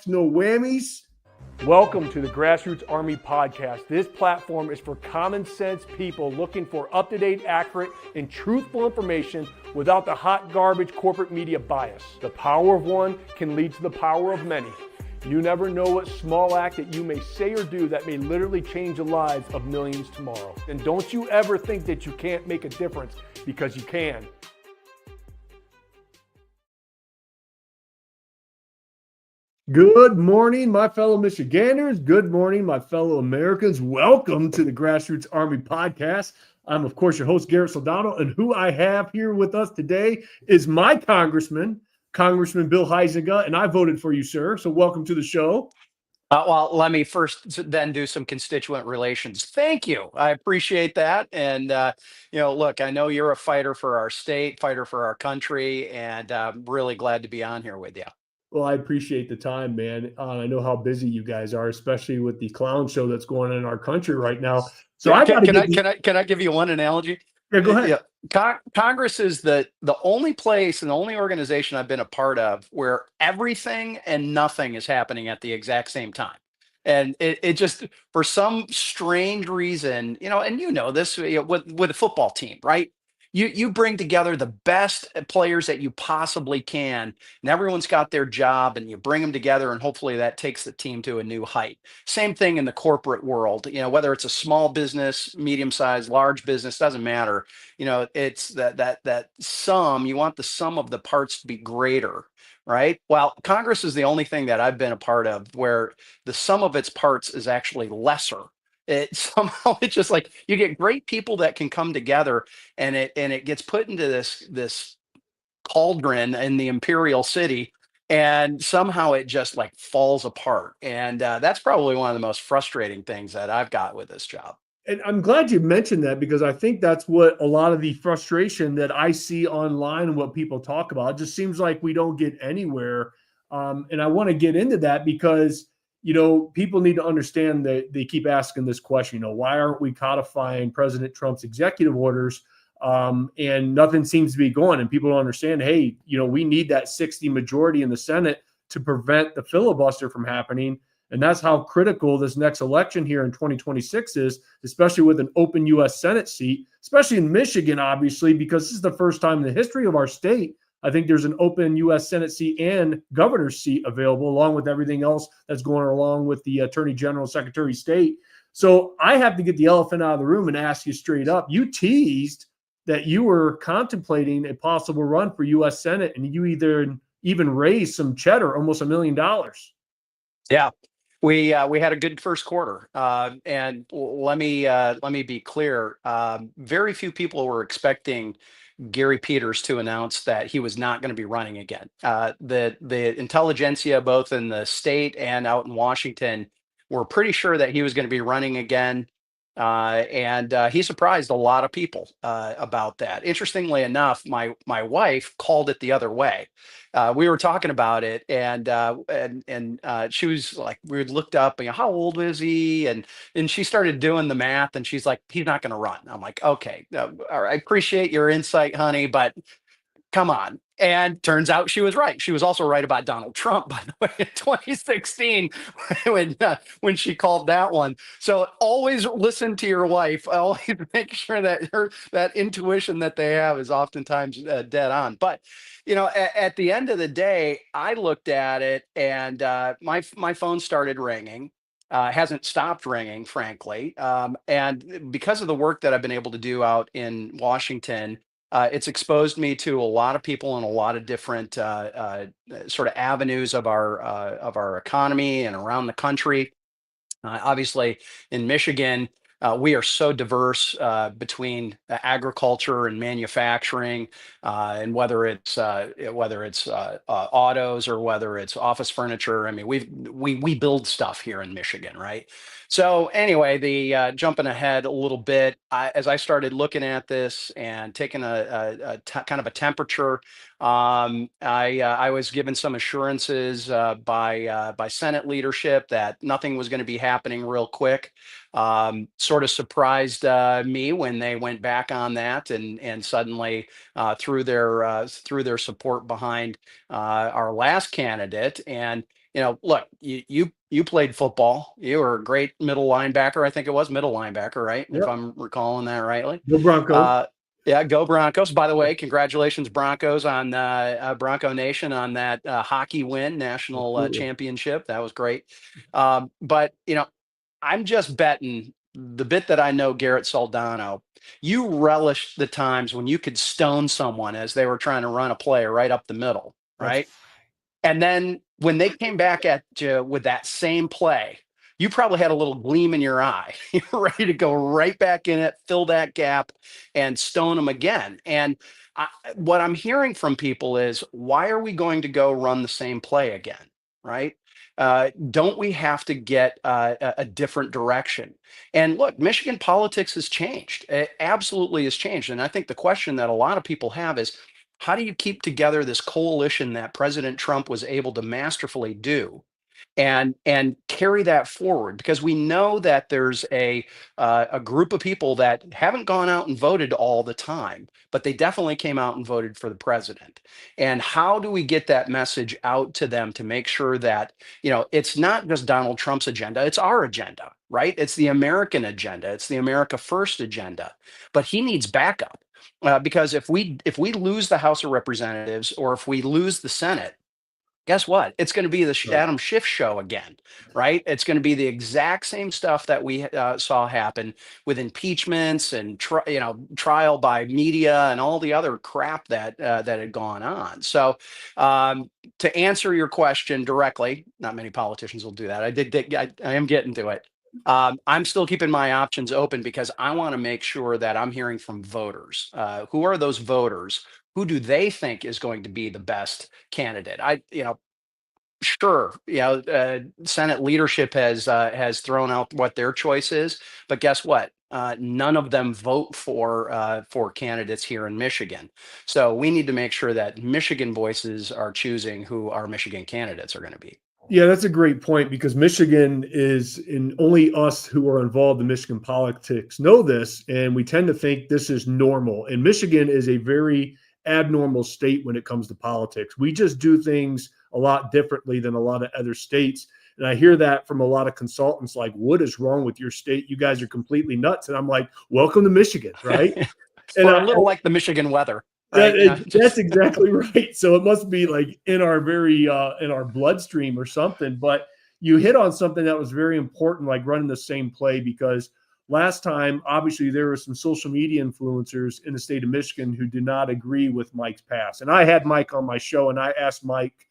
checks, no whammies. Welcome to the Grassroots Army Podcast. This platform is for common sense people looking for up-to-date, accurate, and truthful information without the hot garbage corporate media bias. The power of one can lead to the power of many. You never know what small act that you may say or do that may literally change the lives of millions tomorrow. And don't you ever think that you can't make a difference, because you can. Good morning, my fellow Michiganders. Good morning, my fellow Americans. Welcome to the Grassroots Army Podcast. I'm, of course, your host, Garrett Soldano, and who I have here with us today is my Congressman Bill Huizenga, and I voted for you, sir. So welcome to the show. Well, let me first then do some constituent relations. Thank you. I appreciate that. And, look, I know you're a fighter for our state, fighter for our country, and I'm really glad to be on here with you. Well, I appreciate the time, man. I know how busy you guys are, especially with the clown show that's going on in our country right now. So can I give you one analogy? Yeah, go ahead. Congress is the only place and the only organization I've been a part of where everything and nothing is happening at the exact same time. And it just, for some strange reason, and this with a football team, right? You bring together the best players that you possibly can, and everyone's got their job, and you bring them together, and hopefully that takes the team to a new height. Same thing in the corporate world, whether it's a small business, medium sized, large business, doesn't matter. It's that sum, you want the sum of the parts to be greater, right? Well, Congress is the only thing that I've been a part of where the sum of its parts is actually lesser. It's just like you get great people that can come together, and it gets put into this cauldron in the imperial city, and somehow it just like falls apart. And that's probably one of the most frustrating things that I've got with this job. And I'm glad you mentioned that, because I think that's what a lot of the frustration that I see online and what people talk about. It just seems like we don't get anywhere. And I want to get into that because people need to understand that they keep asking this question, why aren't we codifying President Trump's executive orders? And nothing seems to be going, and people don't understand, hey, we need that 60 majority in the Senate to prevent the filibuster from happening. And that's how critical this next election here in 2026 is, especially with an open U.S. Senate seat, especially in Michigan, obviously, because this is the first time in the history of our state I think there's an open U.S. Senate seat and governor's seat available, along with everything else that's going along with the Attorney General, Secretary of State. So I have to get the elephant out of the room and ask you straight up. You teased that you were contemplating a possible run for U.S. Senate, and you even raised some cheddar, almost $1 million. Yeah. We had a good first quarter, and let me be clear. Very few people were expecting Gary Peters to announce that he was not going to be running again. The intelligentsia, both in the state and out in Washington, were pretty sure that he was going to be running again. And he surprised a lot of people about that. Interestingly enough, my wife called it the other way. We were talking about it, and she was like, we looked up, how old is he? And she started doing the math, and she's like, he's not going to run. I'm like, okay, all right, I appreciate your insight, honey, but come on. And turns out she was right. She was also right about Donald Trump, by the way, in 2016 when she called that one. So always listen to your wife. Always make sure that that intuition that they have is oftentimes dead on. But at the end of the day, I looked at it, and my phone started ringing. Hasn't stopped ringing, frankly. And because of the work that I've been able to do out in Washington, it's exposed me to a lot of people in a lot of different sort of avenues of our economy and around the country. Obviously, in Michigan, we are so diverse between agriculture and manufacturing, and whether it's autos or whether it's office furniture. I mean, we build stuff here in Michigan, right? So anyway, the jumping ahead a little bit, as I started looking at this and taking kind of a temperature, I was given some assurances by Senate leadership that nothing was going to be happening real quick. Sort of surprised me when they went back on that and suddenly threw their support behind our last candidate. And look, you played football. You were a great middle linebacker. I think it was middle linebacker, right? If Yep. I'm recalling that rightly. Go Broncos. Yeah, go Broncos. By the way, congratulations, Broncos, on Bronco Nation on that hockey win, national Absolutely. championship. That was great. But, I'm just betting the bit that I know Garrett Soldano, you relished the times when you could stone someone as they were trying to run a play right up the middle, That's right? And then when they came back at you with that same play, you probably had a little gleam in your eye. You're ready to go right back in it, fill that gap, and stone them again. And what I'm hearing from people is, why are we going to go run the same play again? Right? Don't we have to get a different direction? And look, Michigan politics has changed. It absolutely has changed. And I think the question that a lot of people have is, how do you keep together this coalition that President Trump was able to masterfully do and carry that forward? Because we know that there's a group of people that haven't gone out and voted all the time, but they definitely came out and voted for the president. And how do we get that message out to them to make sure that, it's not just Donald Trump's agenda, it's our agenda, right? It's the American agenda, it's the America First agenda, but he needs backup. Because if we lose the House of Representatives, or if we lose the Senate, guess what? It's going to be the right. Adam Schiff show again, right? It's going to be the exact same stuff that we saw happen with impeachments and trial by media and all the other crap that had gone on. So, to answer your question directly, not many politicians will do that. I am getting to it. I'm still keeping my options open because I want to make sure that I'm hearing from voters. Who are those voters? Who do they think is going to be the best candidate? Sure, Senate leadership has thrown out what their choice is, but guess what? None of them vote for candidates here in Michigan. So we need to make sure that Michigan voices are choosing who our Michigan candidates are going to be. Yeah, that's a great point, because Michigan is, and only us who are involved in Michigan politics know this, and we tend to think this is normal. And Michigan is a very abnormal state when it comes to politics. We just do things a lot differently than a lot of other states. And I hear that from a lot of consultants, like, what is wrong with your state? You guys are completely nuts. And I'm like, welcome to Michigan, right? And We're a little like the Michigan weather. Right? That's exactly right. So it must be like in our in our bloodstream or something. But you hit on something that was very important, like running the same play, because last time, obviously, there were some social media influencers in the state of Michigan who did not agree with Mike's pass. And I had Mike on my show, and I asked Mike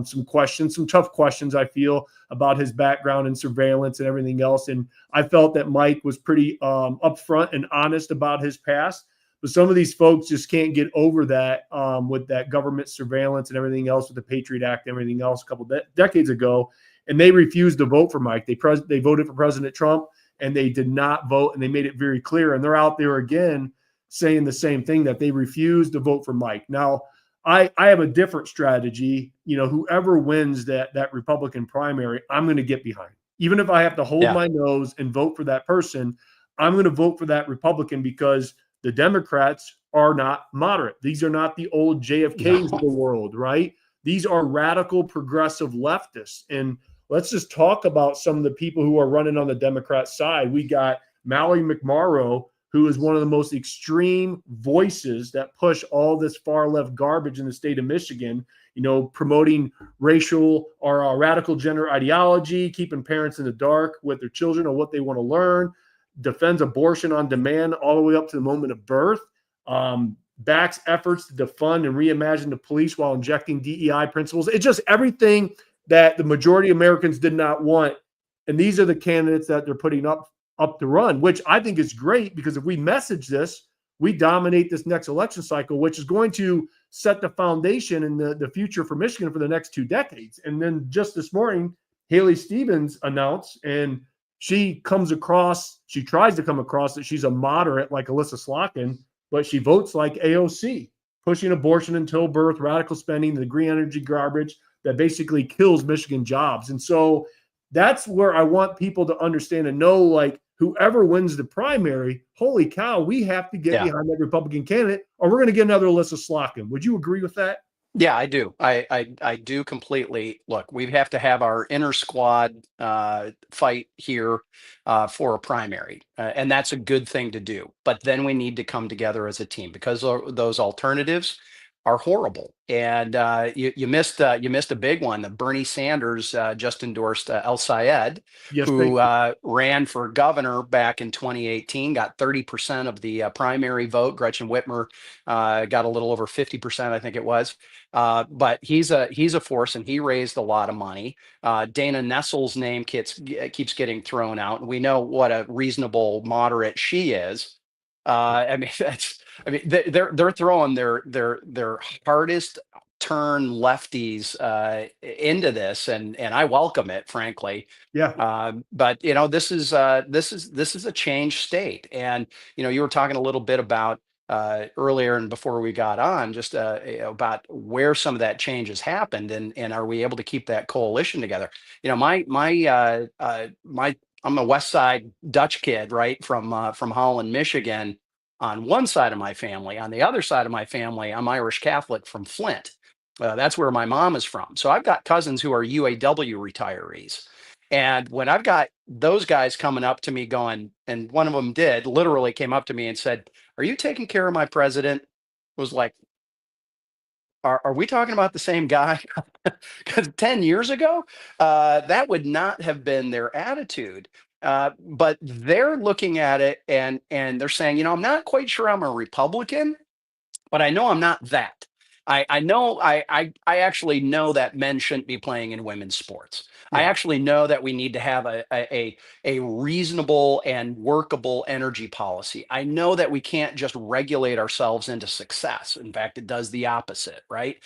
some questions, some tough questions, I feel, about his background and surveillance and everything else. And I felt that Mike was pretty upfront and honest about his past. But some of these folks just can't get over that with that government surveillance and everything else, with the Patriot Act and everything else a couple decades ago. And they refused to vote for Mike. They voted for President Trump, and they did not vote. And they made it very clear. And they're out there again saying the same thing, that they refused to vote for Mike. Now, I have a different strategy. Whoever wins that Republican primary, I'm going to get behind. Even if I have to hold my nose and vote for that person, I'm going to vote for that Republican, because the Democrats are not moderate. These are not the old JFKs of the world, right? These are radical progressive leftists. And let's just talk about some of the people who are running on the Democrat side. We got Mallory McMorrow, who is one of the most extreme voices that push all this far left garbage in the state of Michigan, promoting racial or radical gender ideology, keeping parents in the dark with their children on what they want to learn, defends abortion on demand all the way up to the moment of birth, backs efforts to defund and reimagine the police while injecting DEI principles. It's just everything that the majority of Americans did not want. And these are the candidates that they're putting up to run, which I think is great, because if we message this, we dominate this next election cycle, which is going to set the foundation in the future for Michigan for the next 2 decades. And then just this morning, Haley Stevens announced, and she tries to come across that she's a moderate like Alyssa Slotkin, but she votes like AOC, pushing abortion until birth, radical spending, the green energy garbage that basically kills Michigan jobs. And so that's where I want people to understand and know, like, whoever wins the primary, holy cow, we have to get behind that Republican candidate, or we're going to get another Alyssa Slotkin. Would you agree with that? Yeah, I do. I do completely. Look, we have to have our inner squad fight here for a primary, and that's a good thing to do. But then we need to come together as a team because those alternatives are horrible. And you missed a big one. That Bernie Sanders just endorsed El Sayed, Yes, thank who you. ran for governor back in 2018, got 30% of the primary vote. Gretchen Whitmer got a little over 50%, I think it was. But he's a force, and he raised a lot of money. Dana Nessel's name keeps getting thrown out, and we know what a reasonable moderate she is. I mean, they're throwing their hardest turn lefties into this, and I welcome it, frankly. Yeah. But this is a changed state, and you were talking a little bit about earlier and before we got on, just about where some of that change has happened, and are we able to keep that coalition together? My I'm a West Side Dutch kid, right, from Holland, Michigan. On one side of my family, on the other side of my family, I'm Irish Catholic from Flint. That's where my mom is from. So I've got cousins who are UAW retirees. And when I've got those guys coming up to me going, and one of them did literally came up to me and said, "Are you taking care of my president?" Was like, are we talking about the same guy? Because 10 years ago, that would not have been their attitude. But they're looking at it, and they're saying, I'm not quite sure I'm a Republican, but I know I'm not that. I know I actually know that men shouldn't be playing in women's sports. I Yeah. actually know that we need to have a reasonable and workable energy policy. I know that we can't just regulate ourselves into success. In fact, it does the opposite, right?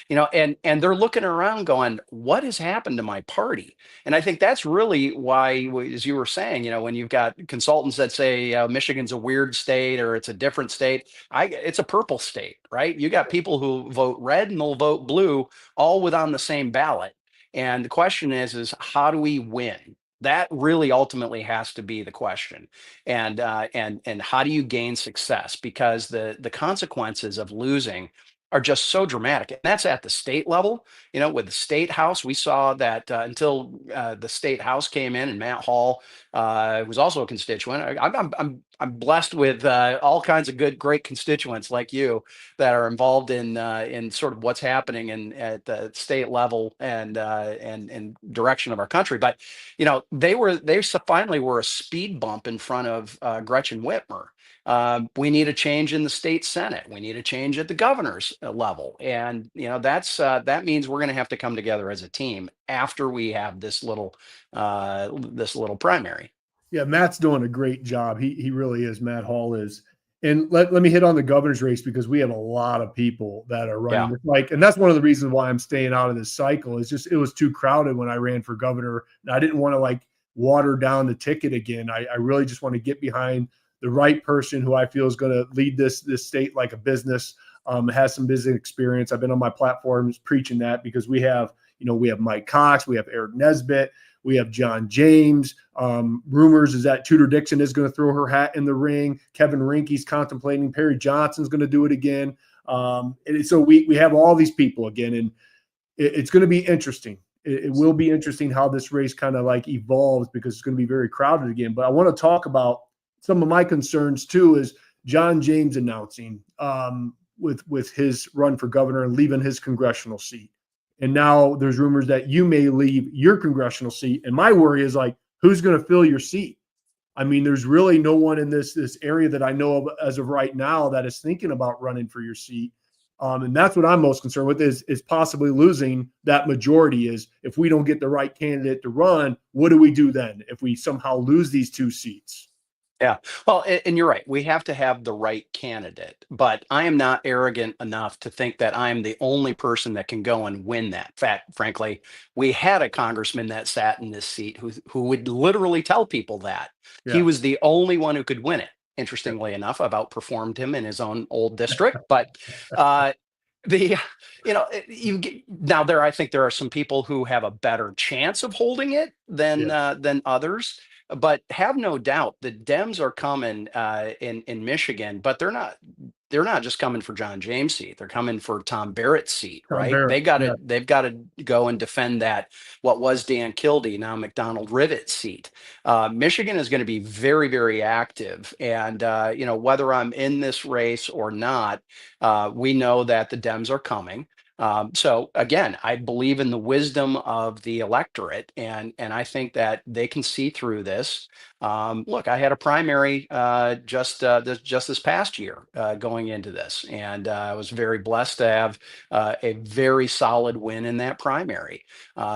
And they're looking around going, what has happened to my party? And I think that's really why, as you were saying, when you've got consultants that say Michigan's a weird state or it's a different state, it's a purple state, right? You got people who vote red and they'll vote blue, all with on the same ballot. And the question is how do we win? That really ultimately has to be the question. And how do you gain success? Because the consequences of losing are just so dramatic. And that's at the state level. With the state house, we saw that until the state house came in, and Matt Hall was also a constituent. I'm blessed with all kinds of great constituents like you that are involved in sort of what's happening at the state level and direction of our country. But finally were a speed bump in front of Gretchen Whitmer. We need a change in the state senate. We need a change at the governor's level, and that means we're going to have to come together as a team after we have this little primary. Yeah, Matt's doing a great job. He really is. Matt Hall is. And let me hit on the governor's race because we have a lot of people that are running. Yeah. And that's one of the reasons why I'm staying out of this cycle. It's just it was too crowded when I ran for governor. And I didn't want to water down the ticket again. I really just want to get behind the right person who I feel is going to lead this state like a business, has some business experience. I've been on my platforms preaching that because we have Mike Cox, we have Eric Nesbitt, we have John James. Rumors is that Tudor Dixon is going to throw her hat in the ring. Kevin Rinke's contemplating. Perry Johnson's going to do it again. And so we have all these people again, and it's going to be interesting. It will be interesting how this race kind of evolves because it's going to be very crowded again. But I want to talk about some of my concerns too. Is John James announcing with his run for governor and leaving his congressional seat. And now there's rumors that you may leave your congressional seat. And my worry is who's going to fill your seat? I mean, there's really no one in this area that I know of as of right now that is thinking about running for your seat. And that's what I'm most concerned with is possibly losing that majority. Is if we don't get the right candidate to run, what do we do then if we somehow lose these two seats? Yeah. Well, and you're right. We have to have the right candidate, but I am not arrogant enough to think that I'm the only person that can go and win that. Frankly, we had a congressman that sat in this seat who would literally tell people that he Yeah. was the only one who could win it. Interestingly enough, I've outperformed him in his own old district, but the now I think there are some people who have a better chance of holding it than others. But have no doubt the Dems are coming in Michigan, but they're not they're not just coming for John James' seat; they're coming for Tom Barrett's seat, Tom right? Barrett. Yeah. They've got to go and defend that what was Dan Kildee, now McDonald Rivet's seat. Michigan is going to be very, very active, and whether I'm in this race or not, we know that the Dems are coming. So again, I believe in the wisdom of the electorate, and I think that they can see through this. Look, I had a primary just this past year going into this, and I was very blessed to have a very solid win in that primary.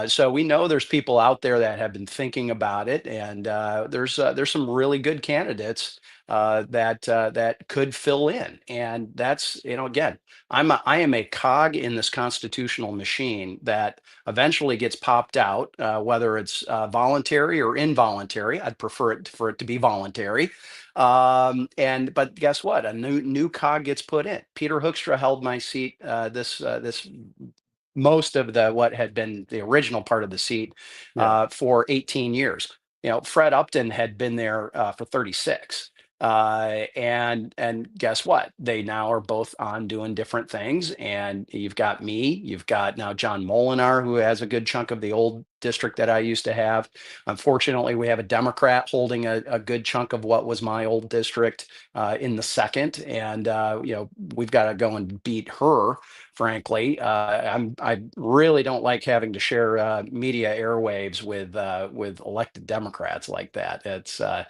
So we know there's people out there that have been thinking about it, and there's some really good candidates that could fill in, and that's again. I am a cog in this constitutional machine that eventually gets popped out, whether it's voluntary or involuntary. I'd prefer it for it to be voluntary. But guess what? A new cog gets put in. Peter Hoekstra held my seat this most of the what had been the original part of the seat for 18 years. Fred Upton had been there for 36. And guess what? They now are both on doing different things. And you've got me, you've got now John Molinar, who has a good chunk of the old district that I used to have. Unfortunately, we have a Democrat holding a good chunk of what was my old district in the second. And, we've got to go and beat her. Frankly, I really don't like having to share media airwaves with elected Democrats like that. It's that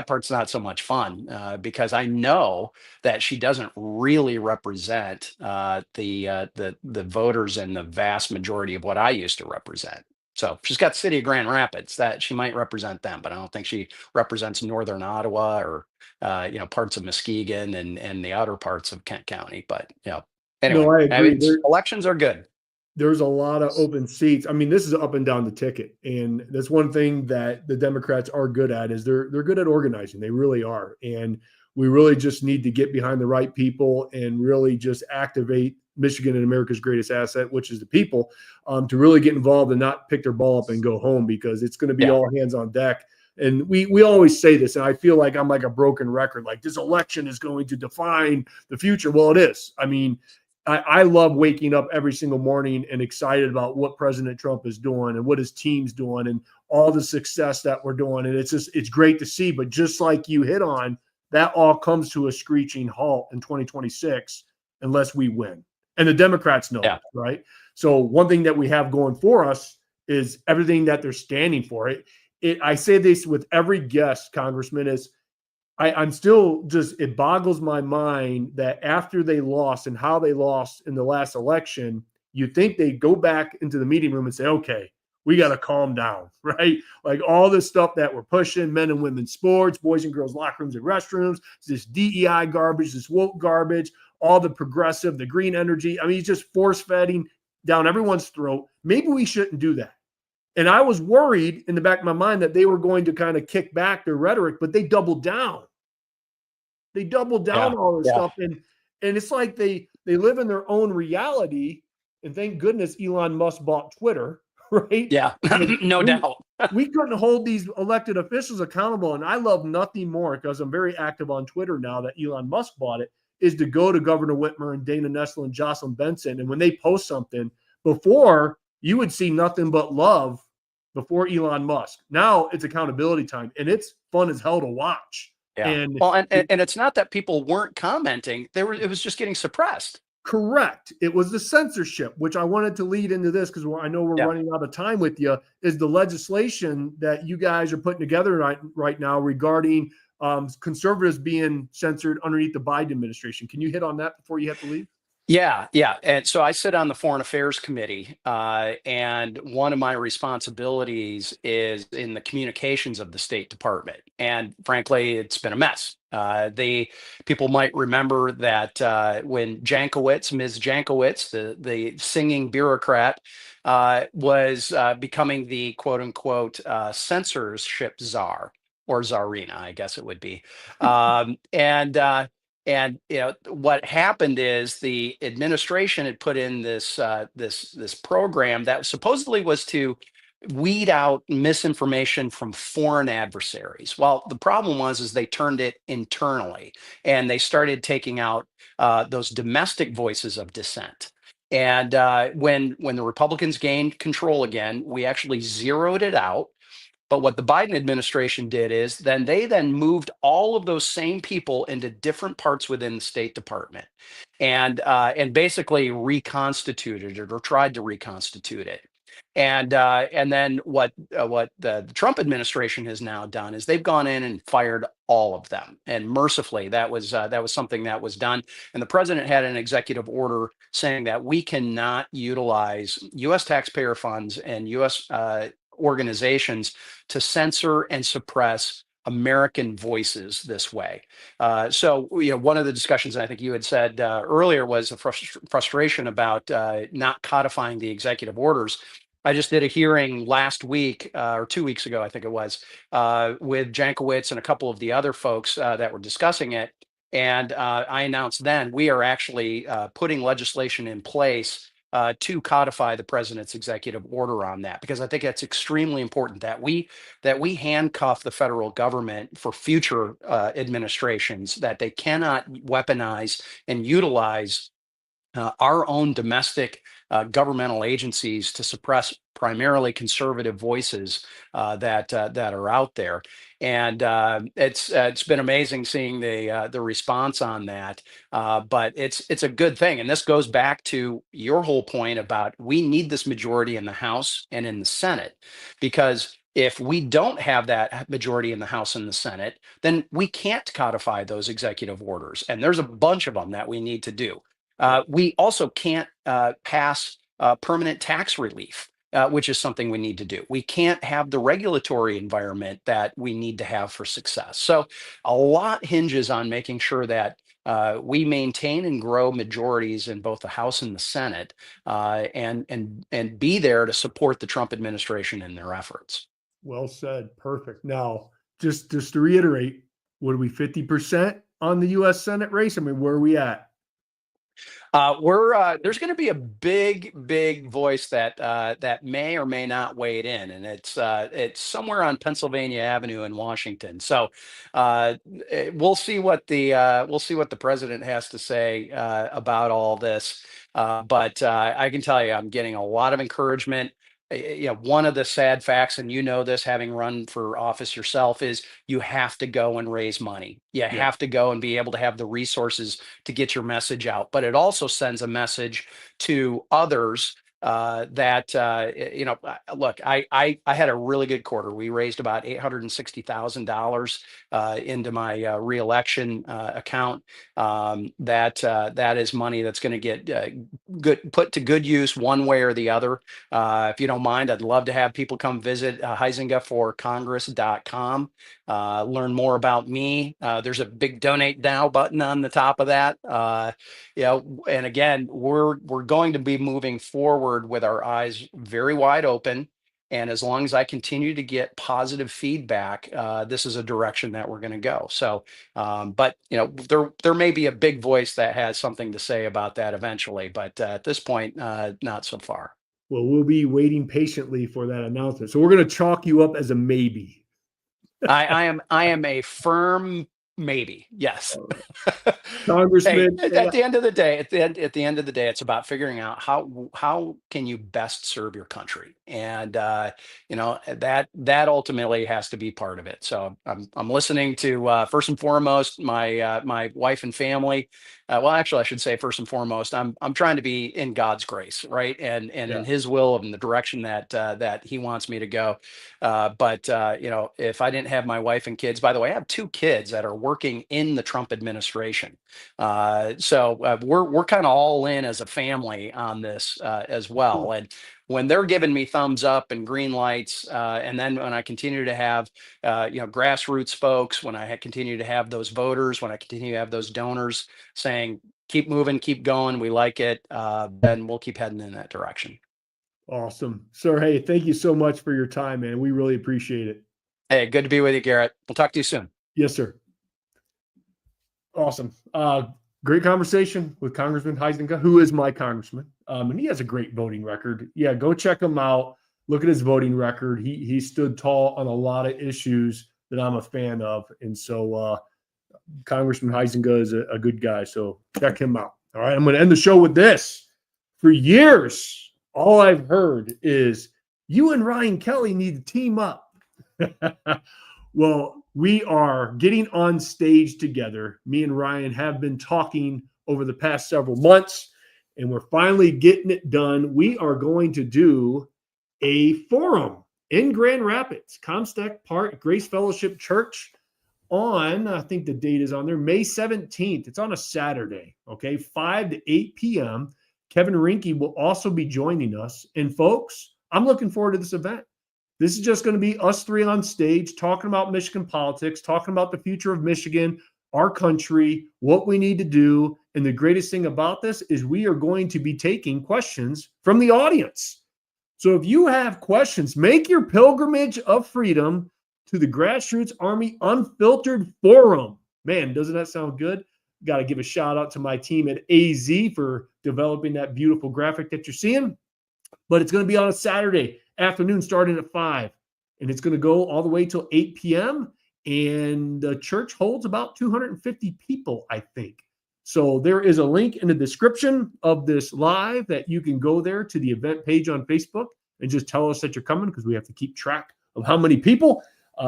part's not so much fun because I know that she doesn't really represent the voters and the vast majority of what I used to represent. So she's got City of Grand Rapids that she might represent them, but I don't think she represents Northern Ottawa or parts of Muskegon and the outer parts of Kent County. But anyway, No, I agree. Elections are good. There's a lot of open seats. I mean, this is up and down the ticket, and that's one thing that the Democrats are good at is they're good at organizing. They really are, and we really just need to get behind the right people and really just activate Michigan and America's greatest asset, which is the people, to really get involved and not pick their ball up and go home, because it's going to be all hands on deck. And we always say this, and I feel like I'm like a broken record, like this election is going to define the future. Well, it is. I mean, I love waking up every single morning and excited about what President Trump is doing and what his team's doing and all the success that we're doing. And it's great to see. But just like you hit on, that all comes to a screeching halt in 2026 unless we win. And the Democrats know that, right? So one thing that we have going for us is everything that they're standing for. I say this with every guest, Congressman, is I'm still just, it boggles my mind that after they lost and how they lost in the last election, you think they go back into the meeting room and say, okay, we got to calm down, right? Like all this stuff that we're pushing, men and women's sports, boys and girls locker rooms and restrooms, this DEI garbage, this woke garbage, all the progressive, the green energy. I mean, he's just force-feeding down everyone's throat. Maybe we shouldn't do that. And I was worried in the back of my mind that they were going to kind of kick back their rhetoric, but they doubled down. They doubled down all this stuff. And it's like they live in their own reality. And thank goodness Elon Musk bought Twitter, right? Yeah, no doubt. We couldn't hold these elected officials accountable. And I love nothing more, because I'm very active on Twitter now that Elon Musk bought it, is to go to Governor Whitmer and Dana Nessel and Jocelyn Benson. And when they post something, before you would see nothing but love before Elon Musk. Now it's accountability time, and it's fun as hell to watch. Yeah. And it's not that people weren't commenting; it was just getting suppressed. Correct. It was the censorship, which I wanted to lead into this because I know we're running out of time with you, is the legislation that you guys are putting together right now regarding conservatives being censored underneath the Biden administration. Can you hit on that before you have to leave? Yeah. And so I sit on the Foreign Affairs Committee, and one of my responsibilities is in the communications of the State Department. And frankly, it's been a mess. The people might remember that when Ms. Jankowicz, the singing bureaucrat, was becoming the quote unquote censorship czar, or czarina, I guess it would be. And what happened is the administration had put in this program that supposedly was to weed out misinformation from foreign adversaries. Well, the problem is they turned it internally, and they started taking out those domestic voices of dissent. And when the Republicans gained control again, we actually zeroed it out. But what the Biden administration did is then moved all of those same people into different parts within the State Department, and basically reconstituted it, or tried to reconstitute it. And then what the Trump administration has now done is they've gone in and fired all of them. And mercifully, that was something that was done. And the president had an executive order saying that we cannot utilize U.S. taxpayer funds and U.S. Organizations to censor and suppress American voices this way. So, one of the discussions I think you had said earlier was the frustration about not codifying the executive orders. I just did a hearing last week, or 2 weeks ago, I think it was, with Jankowicz and a couple of the other folks that were discussing it. And I announced then we are actually putting legislation in place to codify the president's executive order on that, because I think it's extremely important that we handcuff the federal government for future administrations, that they cannot weaponize and utilize our own domestic governmental agencies to suppress primarily conservative voices that are out there. And it's been amazing seeing the response on that. But it's a good thing, and this goes back to your whole point about we need this majority in the House and in the Senate, because if we don't have that majority in the House and the Senate, then we can't codify those executive orders. And there's a bunch of them that we need to do. We also can't pass permanent tax relief, which is something we need to do. We can't have the regulatory environment that we need to have for success. So a lot hinges on making sure that we maintain and grow majorities in both the House and the Senate, and be there to support the Trump administration in their efforts. Well said. Perfect. Now, just to reiterate, what are we, 50% on the U.S. Senate race? I mean, where are we at? There's going to be a big voice that may or may not wade in, and it's somewhere on Pennsylvania Avenue in Washington. So we'll see what the president has to say about all this. But I can tell you, I'm getting a lot of encouragement. One of the sad facts, and this, having run for office yourself, is you have to go and raise money. You have to go and be able to have the resources to get your message out. But it also sends a message to others that look, I had a really good quarter. We raised about $860,000 into my reelection account. That is money that's going to get put to good use one way or the other. If you don't mind, I'd love to have people come visit HuizengaForCongress.com. Learn more about me. There's a big donate now button on the top of that. And again, we're going to be moving forward with our eyes very wide open. And as long as I continue to get positive feedback, this is a direction that we're going to go. So, but there may be a big voice that has something to say about that eventually, but at this point, not so far. Well, we'll be waiting patiently for that announcement. So we're going to chalk you up as a maybe. I am a firm maybe. Yes. Congressman. Hey, at the end of the day, it's about figuring out how can you best serve your country, and that ultimately has to be part of it. So I'm listening to first and foremost my wife and family. Well, actually, I should say first and foremost, I'm trying to be in God's grace, right, and in His will and the direction that He wants me to go. But if I didn't have my wife and kids, by the way, I have 2 kids that are working in the Trump administration. So we're kind of all in as a family on this as well. And when they're giving me thumbs up and green lights, and then when I continue to have grassroots folks, when I continue to have those voters, when I continue to have those donors saying, keep moving, keep going, we like it, then we'll keep heading in that direction. Awesome. Sir, hey, thank you so much for your time, man. We really appreciate it. Hey, good to be with you, Garrett. We'll talk to you soon. Yes, sir. Awesome. Great conversation with Congressman Huizenga, who is my congressman. And he has a great voting record. Yeah, go check him out. look at his voting record. He stood tall on a lot of issues that I'm a fan of. And so Congressman Huizenga is a good guy. So check him out. All right. I'm going to end the show with this. For years, all I've heard is you and Ryan Kelly need to team up. Well, we are getting on stage together. Me and Ryan have been talking over the past several months, and we're finally getting it done. We are going to do a forum in Grand Rapids, Comstock Park Grace Fellowship Church on, I think the date is on there, May 17th. It's on a Saturday, okay, 5 to 8 p.m. Kevin Rinke will also be joining us. And folks, I'm looking forward to this event. This is just going to be us three on stage talking about Michigan politics, talking about the future of Michigan, our country, what we need to do. And the greatest thing about this is we are going to be taking questions from the audience. So if you have questions, make your pilgrimage of freedom to the Grassroots Army Unfiltered Forum. Man, doesn't that sound good? Got to give a shout out to my team at AZ for developing that beautiful graphic that you're seeing. But it's going to be on a Saturday afternoon starting at 5. And it's going to go all the way till 8 p.m. And the church holds about 250 people, I think. So there is a link in the description of this live that you can go there to the event page on Facebook and just tell us that you're coming, because we have to keep track of how many people.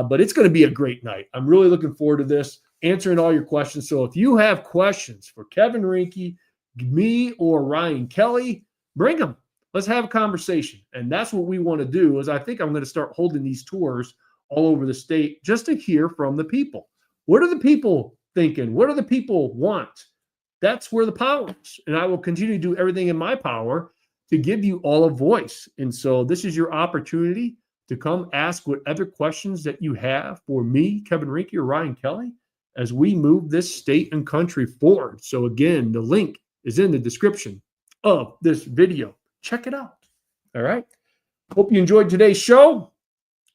But it's going to be a great night. I'm really looking forward to this, answering all your questions. So if you have questions for Kevin Rinke, me, or Ryan Kelly, bring them. Let's have a conversation. And that's what we want to do. Is I think I'm going to start holding these tours all over the state just to hear from the people. What are the people thinking? What do the people want? That's where the power is. And I will continue to do everything in my power to give you all a voice. And so this is your opportunity to come ask whatever questions that you have for me, Kevin Rinke, or Ryan Kelly, as we move this state and country forward. So again, the link is in the description of this video. Check it out. All right. Hope you enjoyed today's show.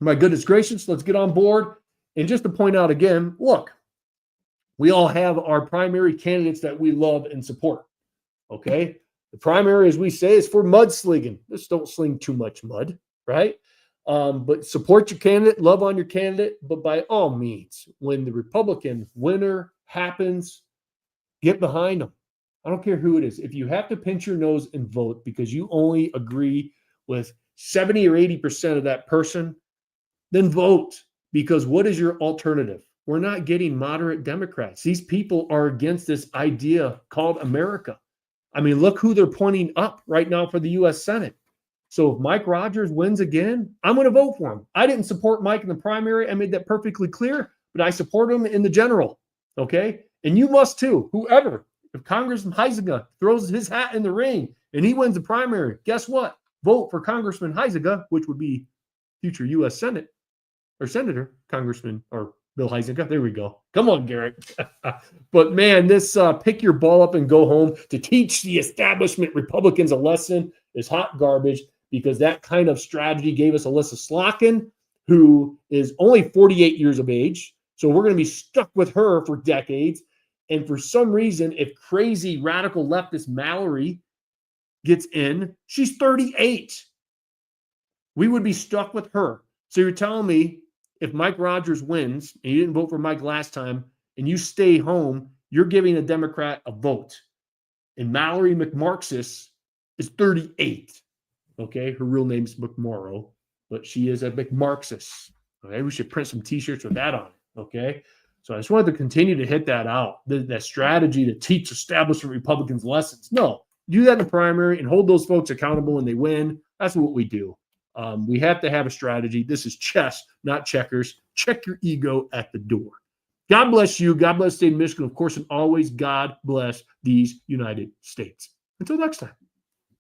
My goodness gracious, let's get on board. And just to point out again, look, we all have our primary candidates that we love and support. Okay. The primary, as we say, is for mudslinging. Just don't sling too much mud, right? But support your candidate, love on your candidate. But by all means, when the Republican winner happens, get behind them. I don't care who it is. If you have to pinch your nose and vote because you only agree with 70 or 80% of that person, then vote. Because what is your alternative? We're not getting moderate Democrats. These people are against this idea called America. I mean, look who they're pointing up right now for the U.S. Senate. So if Mike Rogers wins again, I'm going to vote for him. I didn't support Mike in the primary. I made that perfectly clear, but I support him in the general. Okay? And you must too, whoever. If Congressman Huizenga throws his hat in the ring and he wins the primary, guess what? Vote for Congressman Huizenga, which would be future U.S. Senate or Senator Congressman or Bill Huizenga. There we go. Come on, Garrett. But man, this pick your ball up and go home to teach the establishment Republicans a lesson is hot garbage, because that kind of strategy gave us Alyssa Slotkin, who is only 48 years of age. So we're going to be stuck with her for decades. And for some reason, if crazy radical leftist Mallory gets in, she's 38. We would be stuck with her. So you're telling me if Mike Rogers wins, and you didn't vote for Mike last time, and you stay home, you're giving a Democrat a vote. And Mallory McMarxis is 38. Okay, her real name's McMorrow, but she is a McMarxist. Okay, we should print some T-shirts with that on it. Okay. So I just wanted to continue to hit that out, that strategy to teach establishment Republicans lessons. No, do that in the primary and hold those folks accountable when they win. That's what we do. We have to have a strategy. This is chess, not checkers. Check your ego at the door. God bless you. God bless the state of Michigan. Of course, and always, God bless these United States. Until next time.